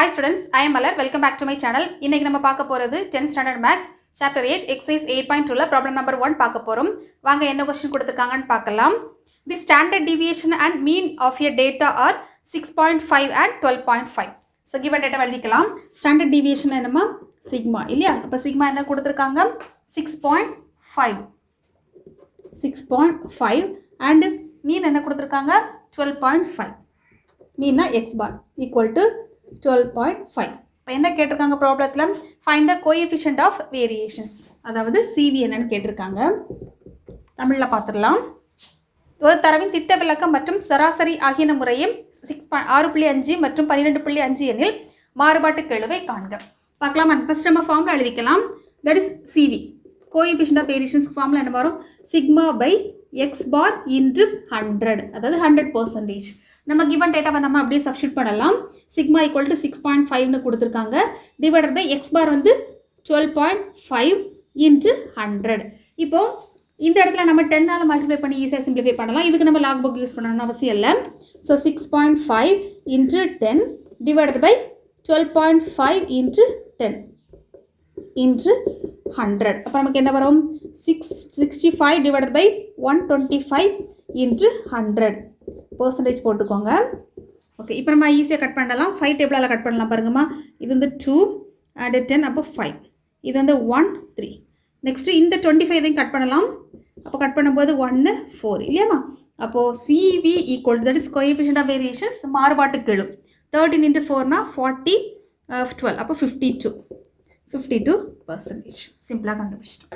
Hi students, I am Malar. Welcome back to my channel. இன்னைக்கு நம்ம பார்க்க போறது 10th standard maths Chapter-8 exercise 8.2ல problem number 1 பார்க்க போறோம். வாங்க என்ன क्वेश्चन கொடுத்திருக்காங்கன்னு பார்க்கலாம். The standard deviation and mean of a data are 6.5 and 12.5. So given data எழுதிக்கலாம். Standard deviation என்னமா sigma இல்லையா? அப்ப sigma என்ன கொடுத்திருக்காங்க 6.5 and mean என்ன கொடுத்திருக்காங்க 12.5. mean x bar equal to 12.5. இப்போ என்ன கேட்டிருக்காங்க ப்ராப்ளத்தில் find the coefficient of variations, அதாவது CV என்னன்னு கேட்டிருக்காங்க. தமிழில் பார்த்துடலாம். ஒரு தரவின் திட்ட விலக்கம் மற்றும் சராசரி ஆகியன முறையே 6.5 மற்றும் 12.5 எனில் மாறுபாட்டு கெழுவை காண்க. பார்க்கலாம். ஃபர்ஸ்ட் நம்ம ஃபார்முலா எழுதிக்கலாம். That is CV, coefficient of variations formula என்ன வரும் sigma by X bar into 100, அதாவது 100%. நம்ம கிவன் டேட்டாவை நம்ம அப்படியே சப்ஸ்டியூட் பண்ணலாம். சிக்மா ஈக்குவல் டு 6.5னு கொடுத்துருக்காங்க. டிவைடட் பை எக்ஸ் பார் வந்து 12.5 இன்ட்டு 100. இப்போ இந்த இடத்துல நம்ம 10ஆல் மல்டிப்ளை பண்ணி ஈஸியாக சிம்பிளிஃபை பண்ணலாம். இதுக்கு நம்ம லாக் புக் யூஸ் பண்ணணும்னு அவசியம் இல்லை. So 6.5 into 10 divided by 12.5 into 10 into 100. அப்போ நமக்கு என்ன வரும் 65 டிவைடட் பை 125 இன்ட்டு 100 பர்சன்டேஜ் போட்டுக்கோங்க. ஓகே, இப்போ நம்ம ஈஸியாக கட் பண்ணலாம். 5 டேபிளால் கட் பண்ணலாம் பாருங்கம்மா. இது வந்து 2 அண்ட் 10, அப்போ 5. இது வந்து 1 3. நெக்ஸ்ட்டு இந்த 25 இதையும் கட் பண்ணலாம். அப்போ கட் பண்ணும்போது 1 4 இல்லையாம்மா. அப்போது CV equal to that is coefficient of variations மாறுபாட்டு கெழு 13 இன்ட்டு 4னா 40 12, அப்போ 52%. சிம்பிளாக கண்டுபிடிச்சிட்டோம்.